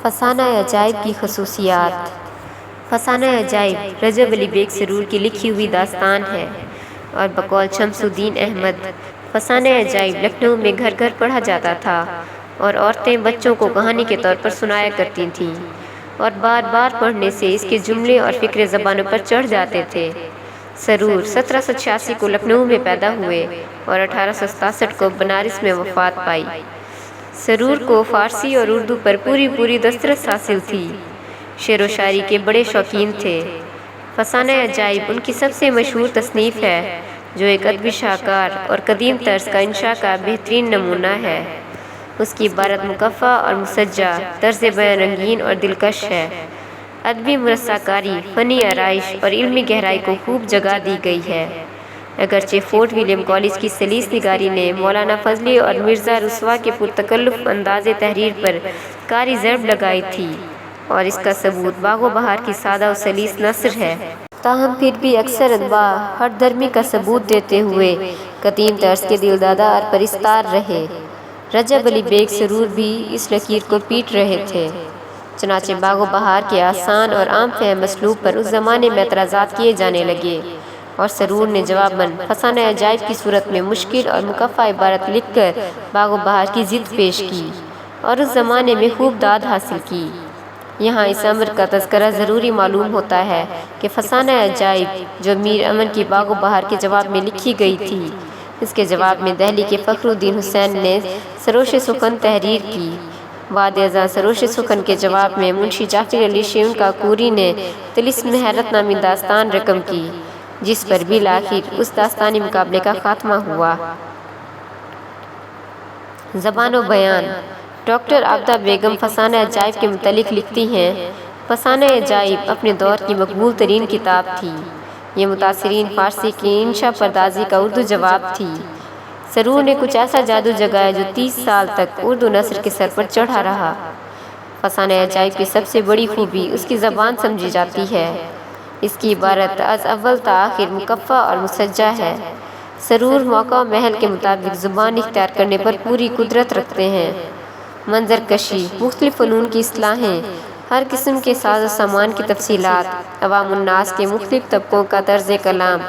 فسانہ عجائب کی خصوصیات۔ فسانہ عجائب رجب علی بیگ سرور کی لکھی ہوئی داستان ہے اور بقول شمس الدین احمد فسانہ عجائب لکھنؤ میں گھر گھر پڑھا جاتا تھا اور عورتیں بچوں کو کہانی کے طور پر سنایا کرتی تھیں اور بار بار پڑھنے سے اس کے جملے اور فکرے زبانوں پر چڑھ جاتے تھے۔ سرور 1786 کو لکھنؤ میں پیدا ہوئے اور 1867 کو بنارس میں وفات پائی۔ سرور کو فارسی اور اردو پر پوری دسترس حاصل تھی۔ شعر و شاعری کے بڑے شوقین تھے۔ فسانہ عجائب ان کی سب سے مشہور تصنیف ہے جو ایک ادبی شاہکار اور قدیم طرز کا انشاء کا بہترین نمونہ ہے۔ اس کی عبارت مکفّہ اور مسجع، طرز بیان رنگین اور دلکش ہے۔ ادبی مرصع کاری، فنی آرائش اور علمی گہرائی کو خوب جگہ دی گئی ہے۔ اگرچہ فورٹ ولیم کالج کی سلیس نگاری نے مولانا فضلی اور مرزا رسوا کے پرتکلف انداز تحریر پر کاری ضرب لگائی تھی اور اس کا ثبوت باغ و بہار کی سادہ و سلیس نثر ہے، تاہم پھر بھی اکثر ادبا ہٹ درمی کا ثبوت دیتے ہوئے قدیم طرز کے دلدادہ اور پرستار رہے۔ رجب علی بیگ سرور بھی اس لکیر کو پیٹ رہے تھے۔ چنانچہ باغ و بہار کے آسان اور عام فہم اسلوب پر اس زمانے میں اعتراضات کیے جانے لگے اور سرور نے جواباً فسانہ عجائب کی صورت میں مشکل اور مکفّہ عبارت لکھ کر باغ و بہار کی ضد پیش کی اور اس زمانے میں خوب داد حاصل کی۔ یہاں اس امر کا تذکرہ ضروری معلوم ہوتا ہے کہ فسانہ عجائب جو میر امن کی باغ و بہار کے جواب میں لکھی گئی تھی، اس کے جواب میں دہلی کے فخر الدین حسین نے سروش سخن تحریر کی۔ بعد ازاں سروش سخن کے جواب میں منشی جعفر علی شیون کاکوری نے طلسم حیرت نامی داستان رقم کی، جس پر بالآخر اس داستانی مقابلے کا خاتمہ ہوا۔ زبان و بیان۔ ڈاکٹر عابدہ بیگم فسانہ عجائب کے متعلق لکھتی ہیں، فسانہ عجائب اپنے دور کی مقبول ترین کتاب تھی۔ یہ متاثرین فارسی کی انشاء پردازی کا اردو جواب تھی۔ سرور نے کچھ ایسا جادو جگایا جو 30 سال تک اردو نثر کے سر پر چڑھا رہا۔ فسانہ عجائب کی سب سے بڑی خوبی اس کی زبان سمجھی جاتی ہے۔ اس کی عبارت از اول تا آخر مکفّہ اور مسجع ہے۔ سرور موقع و محل کے مطابق زبان اختیار کرنے پر پوری قدرت رکھتے ہیں۔ منظر کشی، مختلف فنون کی اصطلاحیں، ہر قسم کے ساز و سامان کی تفصیلات، عوام الناس کے مختلف طبقوں کا طرز کلام،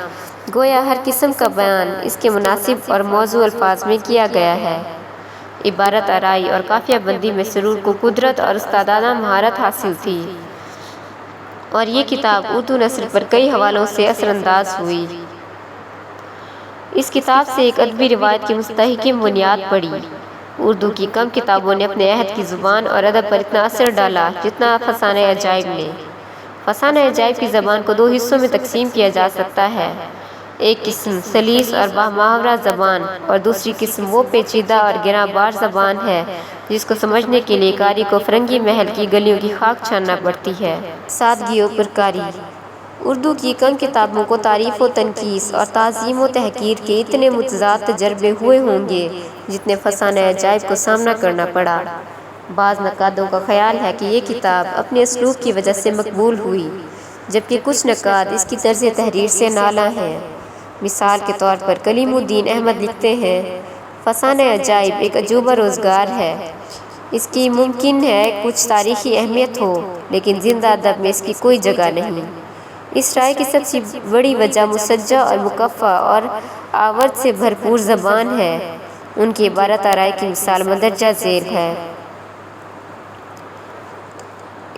گویا ہر قسم کا بیان اس کے مناسب اور موزوں الفاظ میں کیا گیا ہے۔ عبارت آرائی اور قافیہ بندی میں سرور کو قدرت اور استادانہ مہارت حاصل تھی اور یہ کتاب اردو نثر پر کئی حوالوں سے اثر انداز ہوئی۔ اس کتاب سے ایک ادبی روایت کی مستحکم بنیاد پڑی۔ اردو کی کم کتابوں نے اپنے عہد کی زبان اور ادب پر اتنا اثر ڈالا جتنا فسانہ عجائب نے۔ فسانہ عجائب کی زبان کو 2 حصوں میں تقسیم کیا جا سکتا ہے، ایک قسم سلیس اور بامحاورہ زبان اور دوسری قسم وہ پیچیدہ اور گراں بار زبان ہے جس کو سمجھنے کے لیے قاری کو فرنگی محل کی گلیوں کی خاک چھاننا پڑتی ہے۔ سادگی و پرکاری۔ اردو کی کم کتابوں کو تعریف و تنقیص اور تعظیم و تحقیر کے اتنے متضاد تجربے ہوئے ہوں گے جتنے فسانہ عجائب کو سامنا کرنا پڑا۔ بعض نقادوں کا خیال ہے کہ یہ کتاب اپنے اسلوب کی وجہ سے مقبول ہوئی، جبکہ کچھ نقاد اس کی طرز تحریر سے نالاں ہیں۔ مثال کے طور پر کلیم الدین احمد لکھتے ہیں، فسانہ عجائب ایک عجوبہ روزگار ہے۔ اس کی ممکن ہے کچھ تاریخی اہمیت ہو، لیکن زندہ ادب میں اس کی کوئی جگہ نہیں۔ اس رائے کی سب سے بڑی وجہ مسجع اور مکفّہ اور آورت سے بھرپور زبان ہے۔ ان کی عبارت آرائی کی مثال مندرجہ ذیل ہے۔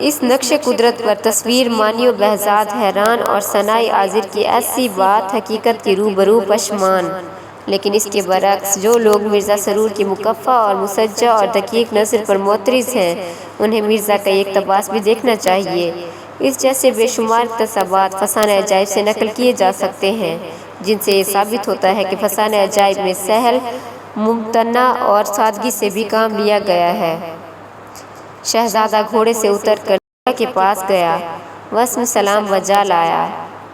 اس نقش قدرت پر تصویر مانی و بہزاد حیران اور ثناء عاذر کی ایسی بات حقیقت کے روبرو پشمان۔ لیکن اس کے برعکس جو لوگ مرزا سرور کی مکفّہ اور مسجع اور دقیق نثر پر معترض ہیں، انہیں مرزا کا یہ اقتباس بھی دیکھنا چاہیے۔ اس جیسے بے شمار اقتباسات فسانہ عجائب سے نقل کیے جا سکتے ہیں، جن سے یہ ثابت ہوتا ہے کہ فسانہ عجائب میں سہل، ممتنع اور سادگی سے بھی کام لیا گیا ہے۔ شہزادہ گھوڑے سے اتر کر درگاہ کے پاس گیا، وسم سلام وجہ لایا۔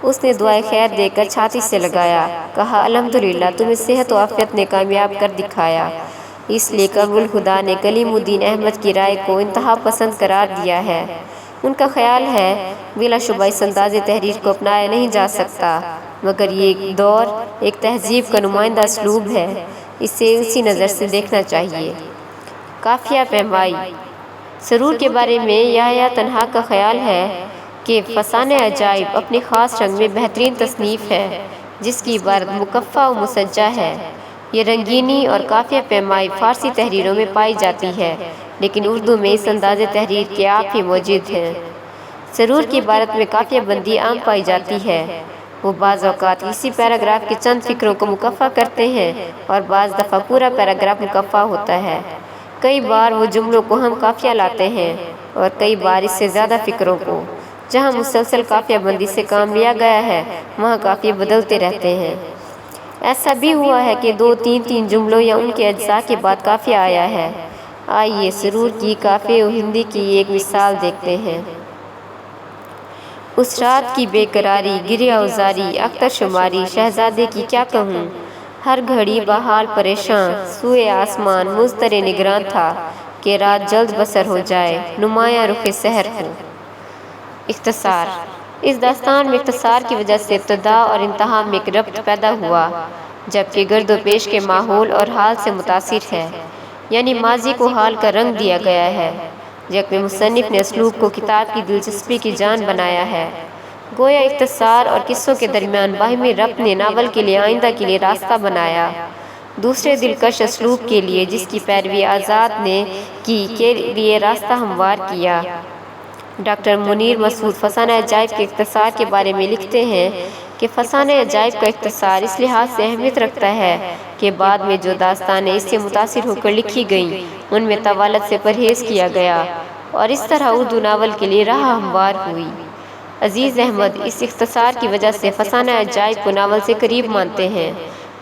اس نے دعائے خیر دے کر چھاتی سے لگایا، کہا الحمدللہ تمہیں صحت و عافیت نے کامیاب کر دکھایا۔ اس لیے قمر الہدیٰ نے کلیم الدین احمد کی رائے کو انتہا پسند قرار دیا ہے۔ ان کا خیال ہے بلا شبہ اس انداز تحریر کو اپنایا نہیں جا سکتا، مگر یہ ایک دور، ایک تہذیب کا نمائندہ اسلوب ہے، اسے اسی نظر سے دیکھنا چاہیے۔ قافیہ پیمائی۔ سرور کے بارے میں یحییٰ تنہا کا خیال ہے کہ فسانہ عجائب اپنے خاص رنگ میں بہترین تصنیف ہے جس کی عبارت مکفّہ و مسجع ہے۔ یہ رنگینی اور قافیہ پیمائی فارسی تحریروں میں پائی جاتی ہے، لیکن اردو میں اس انداز تحریر کے آپ ہی موجود ہیں۔ سرور کی عبارت میں قافیہ بندی عام پائی جاتی ہے۔ وہ بعض اوقات اسی پیراگراف کے چند فقروں کو مکفّہ کرتے ہیں اور بعض دفعہ پورا پیراگراف مکفّہ ہوتا ہے۔ کئی بار وہ جملوں کو ہم قافیہ لاتے ہیں اور کئی بار اس سے زیادہ فقروں کو۔ جہاں مسلسل قافیہ بندی سے کام لیا گیا ہے وہاں قافیے بدلتے رہتے ہیں۔ ایسا بھی ہوا ہے کہ 2-3 جملوں یا ان کے اجزاء کے بعد قافیہ آیا ہے۔ آئیے سرور کی قافیہ و ہندی کی ایک مثال دیکھتے ہیں۔ اس رات کی بے قراری، گریہ وزاری، اختر شماری، شہزادے کی کیا کہوں، ہر گھڑی بحال پریشاں، سوئے آسمان مضطر نگراں تھا کہ رات جلد بسر ہو جائے، نمایاں رخ سحر ہو۔ اختصار: اس داستان میں اختصار کی وجہ سے ابتدا اور انتہا میں ایک ربط پیدا ہوا، جبکہ گرد و پیش کے ماحول اور حال سے متاثر ہے، یعنی ماضی کو حال کا رنگ دیا گیا ہے، جبکہ مصنف نے اسلوب کو کتاب کی دلچسپی کی جان بنایا ہے۔ گویا اختصار اور قصوں کے درمیان باہمی ربط نے ناول کے لیے آئندہ کے لیے راستہ بنایا۔ دوسرے دلکش اسلوب کے لیے جس کی پیروی آزاد نے کی کے لیے راستہ ہموار کیا۔ ڈاکٹر منیر مسعود فسانہ عجائب کے اختصار کے بارے میں لکھتے ہیں کہ فسانہ عجائب کا اختصار اس لحاظ سے اہمیت رکھتا ہے کہ بعد میں جو داستانیں اس سے متاثر ہو کر لکھی گئیں ان میں طوالت سے پرہیز کیا گیا اور اس طرح اردو ناول کے لیے راہ ہموار ہوئی۔ عزیز احمد اس اختصار کی وجہ سے فسانہ عجائب کو ناول سے قریب مانتے ہیں،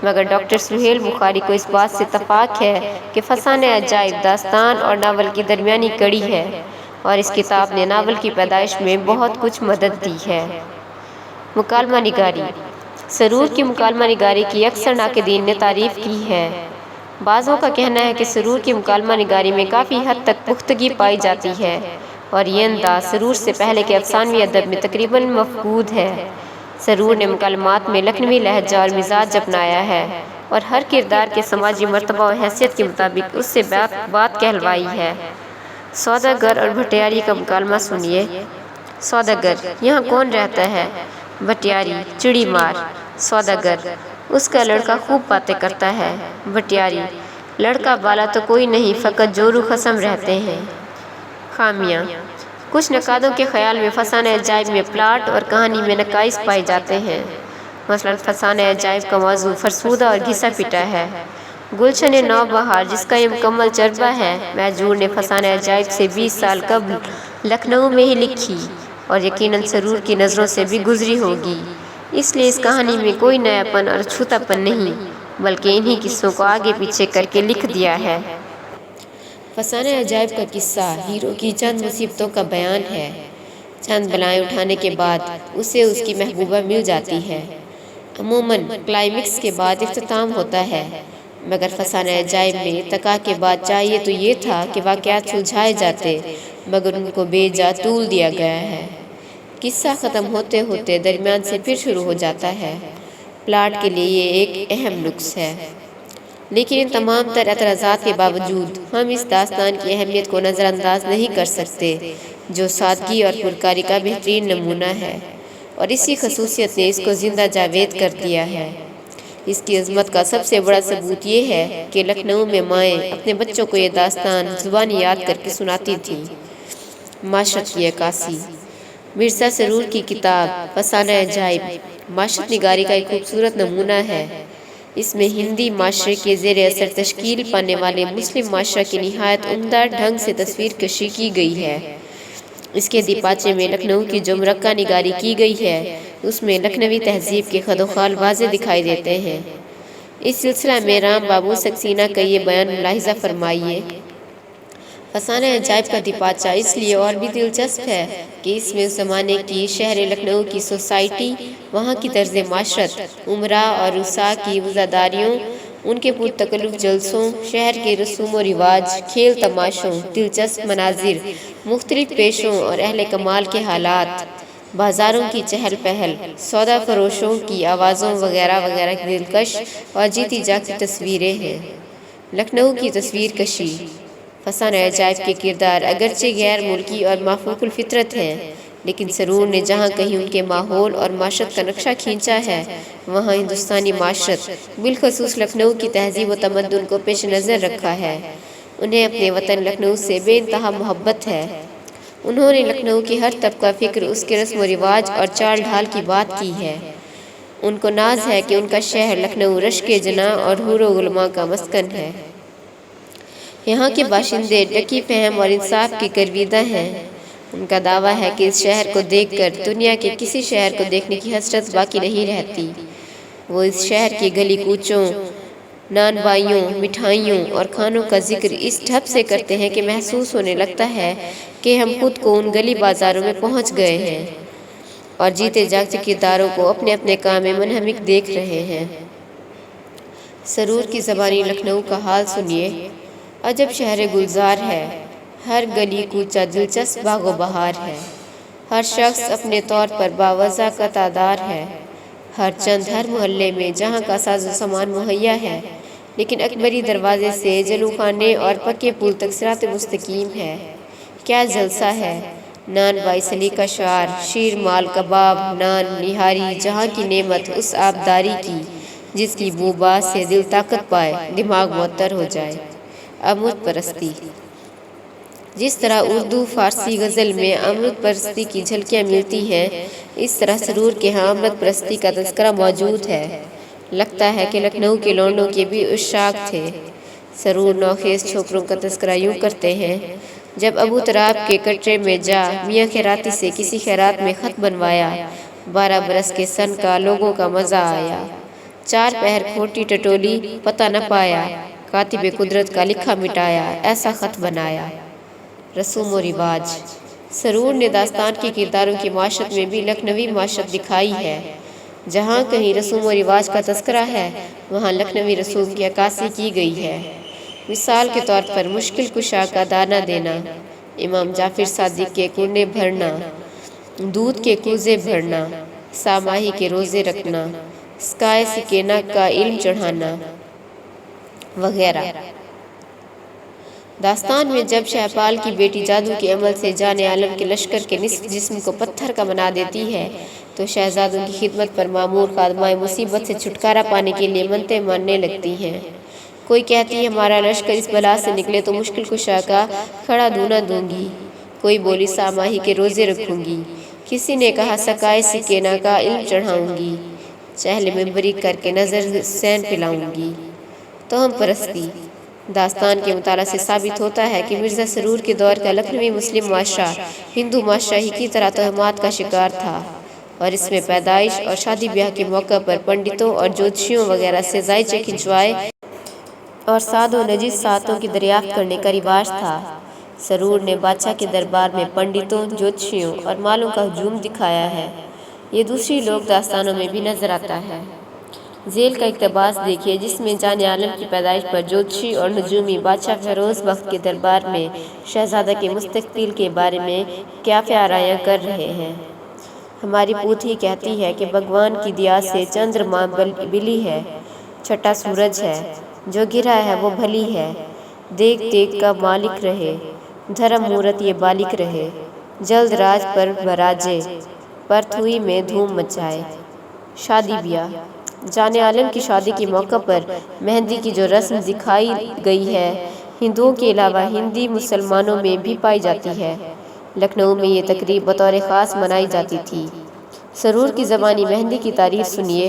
مگر ڈاکٹر سہیل بخاری کو اس بات سے اتفاق ہے کہ فسانہ عجائب داستان اور ناول کی درمیانی کڑی ہے اور اس کتاب نے ناول کی پیدائش میں بہت کچھ مدد دی ہے۔ مکالمہ نگاری: سرور کی مکالمہ نگاری کی اکثر ناقدین نے تعریف کی ہے۔ بعضوں کا کہنا ہے کہ سرور کی مکالمہ نگاری میں کافی حد تک پختگی پائی جاتی ہے اور یہ انداز سرور سے پہلے کے افسانوی ادب میں تقریباً مفقود ہے۔ سرور نے مکالمات میں لکھنوی لہجہ اور مزاج اپنایا ہے اور ہر کردار کے سماجی مرتبہ و حیثیت کے مطابق اس سے بات کہلوائی ہے۔ سوداگر اور بھٹیاری کا مکالمہ سنیے۔ سوداگر: یہاں کون رہتا ہے؟ بھٹیاری: چڑی مار۔ سوداگر: اس کا لڑکا خوب باتیں کرتا ہے۔ بھٹیاری: لڑکا بالا تو کوئی نہیں، فقط جورو خصم رہتے ہیں۔ خامیاں: کچھ نقادوں کے خیال میں فسانہ عجائب میں پلاٹ اور کہانی میں نقائص پائے جاتے ہیں۔ مثلاً فسانہ عجائب کا موضوع فرسودہ اور گھسا پٹا ہے۔ گلشن نوبہار جس کا یہ مکمل چربہ ہے، محجور نے فسانہ عجائب سے 20 سال قبل لکھنؤ میں ہی لکھی اور یقیناً سرور کی نظروں سے بھی گزری ہوگی، اس لیے اس کہانی میں کوئی نیا پن اور چھوٹا پن نہیں بلکہ انہی قصوں کو آگے پیچھے کر کے لکھ دیا ہے۔ فسانہ عجائب کا قصہ ہیرو کی چند مصیبتوں کا بیان ہے۔ چند بلائیں اٹھانے کے بعد اسے اس کی محبوبہ مل جاتی ہے۔ عموماً کلائمیکس کے بعد اختتام ہوتا ہے، مگر فسانہ عجائب میں ارتقاء کے بعد چاہیے تو یہ تھا کہ واقعات سلجھائے جاتے، مگر ان کو بے جا طول دیا گیا ہے۔ قصہ ختم ہوتے ہوتے درمیان سے پھر شروع ہو جاتا ہے۔ پلاٹ کے لیے یہ ایک اہم نقص ہے، لیکن ان تمام تر اعتراضات کے باوجود ہم اس داستان کی اہمیت کو نظر انداز نہیں کر سکتے جو سادگی اور پرکاری کا بہترین نمونہ ہے، اور اسی خصوصیت نے اس کو زندہ جاوید کر دیا ہے۔ اس کی عظمت کا سب سے بڑا ثبوت یہ ہے کہ لکھنؤ میں مائیں اپنے بچوں کو یہ داستان زبانی یاد کر کے سناتی تھیں۔ معاشرت کی عکاسی: مرزا سرور کی کتاب فسانہ عجائب معاشرت نگاری کا ایک خوبصورت نمونہ ہے۔ اس میں ہندی معاشرے کے زیر اثر تشکیل پانے والے مسلم معاشرہ کی نہایت عمدہ ڈھنگ سے تصویر کشی کی گئی ہے۔ اس کے دیباچے میں لکھنؤ کی جو مرقع نگاری کی گئی ہے اس میں لکھنوی تہذیب کے خد و خال واضح دکھائی دیتے ہیں۔ اس سلسلہ میں رام بابو سکسینہ کا یہ بیان ملاحظہ فرمائیے۔ فسانہ عجائب کا دیباچہ اس لیے اور بھی دلچسپ ہے کہ اس میں اس زمانے کی شہر لکھنؤ کی سوسائٹی، وہاں کی طرز معاشرت، امراء اور رؤساء کی وزاداریوں، ان کے پرتکلف جلسوں، شہر کے رسوم و رواج، کھیل تماشوں، دلچسپ مناظر، مختلف پیشوں اور اہل کمال کے حالات، بازاروں کی چہل پہل، سودا فروشوں کی آوازوں وغیرہ وغیرہ کی دلکش اور جیتی جاگتی تصویریں ہیں۔ لکھنؤ کی تصویر کشی: فسانہ عجائب کے کردار اگرچہ غیر ملکی اور مافوق الفطرت ہیں، لیکن سرور نے جہاں کہیں ان کے ماحول اور معاشرت کا نقشہ کھینچا ہے، وہاں ہندوستانی معاشرت بالخصوص لکھنؤ کی تہذیب و تمدن کو پیش نظر رکھا ہے۔ انہیں اپنے وطن لکھنؤ سے بے انتہا محبت ہے۔ انہوں نے لکھنؤ کی ہر طبقہ فکر، اس کے رسم و رواج اور چال ڈھال کی بات کی ہے۔ ان کو ناز ہے کہ ان کا شہر لکھنؤ رشک جناح اور حور و غلماں کا مسکن ہے۔ یہاں کے باشندے ڈکی فہم اور انصاف کی گرویدہ ہیں۔ ان کا دعویٰ ہے کہ اس شہر کو دیکھ کر دنیا کے کسی شہر کو دیکھنے کی حسرت باقی نہیں رہتی۔ وہ اس شہر کی گلی کوچوں، نان بائیوں، مٹھائیوں اور کھانوں کا ذکر اس ڈھب سے کرتے ہیں کہ محسوس ہونے لگتا ہے کہ ہم خود کو ان گلی بازاروں میں پہنچ گئے ہیں اور جیتے جاگتے کرداروں کو اپنے اپنے کام میں منہمک دیکھ رہے ہیں۔ سرور کی زبانی لکھنؤ کا حال سنیے۔ عجب شہر گلزار ہے، ہر گلی کوچہ دلچسپ باغ و بہار ہے، ہر شخص اپنے طور پر باوضع کا تادار ہے، ہر چند ہر محلے میں جہاں کا ساز و سامان مہیا ہے، لیکن اکبری دروازے سے جلو خانے اور پکے پل تک صراط مستقیم ہے۔ کیا جلسہ ہے! نان بائی سلیقہ شعار، شیر مال کباب، نان نہاری جہاں کی نعمت، اس آبداری کی جس کی بو باز سے دل طاقت پائے، دماغ معطر ہو جائے۔ امرت پرستی۔ جس طرح اردو فارسی غزل میں امرت پرستی کی جھلکیاں ملتی ہیں، اس طرح سرور کے ہاں امرت پرستی کا تذکرہ موجود ہے۔ لگتا ہے کہ لکھنؤ کے لونڈوں کے بھی عشاق تھے۔ سرور نوخیز چھوکروں کا تذکرہ یوں کرتے ہیں: جب ابو تراب کے کٹرے میں جا میاں خیراتی سے کسی خیرات میں خط بنوایا، 12 برس کے سن کا لوگوں کا مزہ آیا، 4 پہر کھوٹی ٹٹولی پتہ نہ پایا، کاتب قدرت کا لکھا مٹایا، ایسا خط بنایا۔ رسوم و رواج۔ سرور نے داستان کے کرداروں کی معاشرت میں بھی لکھنوی معاشرت دکھائی ہے۔ جہاں کہیں رسوم و رواج کا تذکرہ ہے، وہاں لکھنوی رسوم کی عکاسی کی گئی ہے۔ مثال کے طور پر مشکل کشا کا دانہ دینا، امام جعفر صادق کے کنڈے بھرنا، دودھ کے کوزے بھرنا، ساماہی کے روزے رکھنا، سکائے سکینہ کا علم چڑھانا وغیرہ۔ داستان میں جب شہپال کی بیٹی جادو کے عمل سے جان عالم کے لشکر کے نصف جسم کو پتھر کا بنا دیتی ہے، تو شہزادوں کی خدمت پر مامور خادمائیں مصیبت سے چھٹکارا پانے کے لیے منتیں ماننے لگتی ہیں۔ کوئی کہتی ہے ہمارا لشکر اس بلا سے نکلے تو مشکل کشا کا کھڑا دونہ دوں گی، کوئی بولی ساماہی کے روزے رکھوں گی، کسی نے کہا سکائے سکینہ کا علم چڑھاؤں گی، چہل میں بریک کر کے نظر حسین پلاؤں گی۔ توہم پرستی۔ داستان کے مطالعہ سے ثابت ہوتا ہے کہ مرزا سرور کے دور کا لکھنوی مسلم معاشرہ ہندو معاشرہ ہی کی طرح توہمات کا شکار تھا، اور اس میں پیدائش اور شادی بیاہ کے موقع پر پنڈتوں اور جوتشیوں وغیرہ سے زائچے کھنچوائے اور ساد و نجس ساعتوں کی دریافت کرنے کا رواج تھا۔ سرور نے بادشاہ کے دربار میں پنڈتوں، جوتشیوں اور مالوں کا ہجوم دکھایا ہے۔ یہ دوسری لوک داستانوں میں بھی نظر آتا ہے۔ ذیل کا اقتباس دیکھیے، جس میں جان عالم کی پیدائش پر جوتشی اور نجومی بادشاہ فیروز بخت کے دربار میں شہزادہ کے مستقبل کے بارے میں قیافہ آرائیاں کر رہے ہیں۔ ہماری پوتھی کہتی ہے کہ بھگوان کی دیا سے چندرما بلی ہے، چھٹا سورج ہے، جو گرا ہے وہ بھلی ہے، دیکھ دیکھ کا مالک رہے، دھرم مورت یہ بالک رہے، جلد راج پر براجے، پرتھوی میں دھوم مچائے۔ شادی بیاہ۔ جان عالم کی شادی کے موقع پر مہندی کی جو رسم دکھائی گئی ہے، ہندوؤں کے علاوہ ہندی مسلمانوں میں بھی پائی جاتی ہے۔ لکھنؤ میں یہ تقریب بطور خاص منائی جاتی تھی۔ سرور کی زبانی مہندی کی تعریف سنیے۔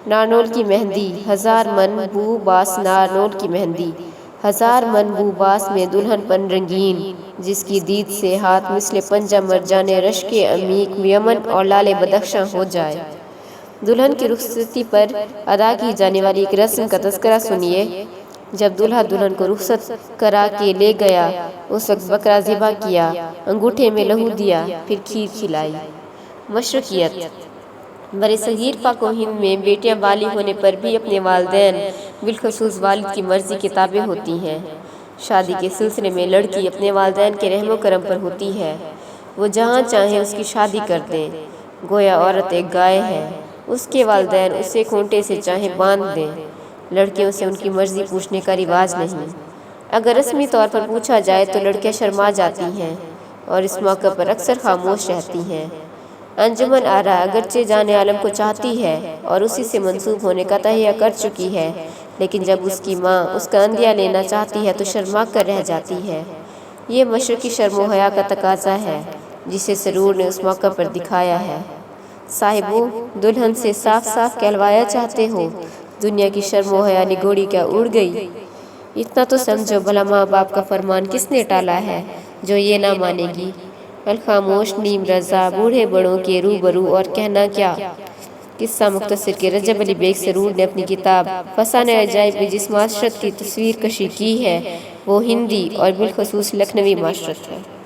نارنول کی مہندی، 1000 من بو باس نارنول کی مہندی، 1000 من بو باس میں دلہن پن رنگین، جس کی دید سے ہاتھ مثل پنجہ مرجان رشک عمیق یمن اور لال بدخشاں ہو جائے۔ دلہن کی رخصتی پر ادا کی جانے والی ایک رسم کا تذکرہ سنیے۔ جب دلہا دلہن کو رخصت کرا کے لے گیا، اس وقت بکرا ذبح کیا، انگوٹھے میں لہو دیا، پھر کھیر کھلائی۔ مشرقیت۔ برصغیر پاک و ہند میں بیٹیاں بالغ ہونے پر بھی اپنے والدین، بالخصوص والد کی مرضی کے تابع ہوتی ہیں۔ شادی کے سلسلے میں لڑکی اپنے والدین کے رحم و کرم پر ہوتی ہے۔ وہ جہاں چاہیں اس کی شادی کر دیں، گویا عورت ایک گائے ہے۔ اس کے والدین اسے کھونٹے سے چاہیں باندھ دیں۔ لڑکیوں سے ان کی مرضی پوچھنے کا رواج نہیں۔ اگر رسمی طور پر پوچھا جائے تو لڑکیاں شرما جاتی ہیں اور اس موقع پر اکثر خاموش رہتی ہیں۔ انجمن آرا اگرچہ جان عالم کو چاہتی ہے اور اسی سے منسوب ہونے کا تہیہ کر چکی ہے، لیکن جب اس کی ماں اس کا اندیہ لینا چاہتی ہے تو شرما کر رہ جاتی ہے۔ یہ مشرقی شرم و حیا کا تقاضا ہے جسے سرور نے اس موقع پر دکھایا ہے۔ صاحبو، دلہن سے صاف صاف کہلوایا چاہتے ہو، دنیا کی شرم و حیا نگوڑی کیا اڑ گئی؟ اتنا تو سمجھو، بھلا ماں باپ کا فرمان کس نے ٹالا ہے جو یہ نہ مانے گی؟ الخاموش نیم رضا بوڑھے بڑوں کے روبرو اور کہنا کیا؟ قصہ مختصر کے رجب علی بیگ سرور نے اپنی کتاب فسانۂ عجائب میں جس معاشرت کی تصویر کشی کی ہے وہ ہندی اور بالخصوص لکھنوی معاشرت ہے۔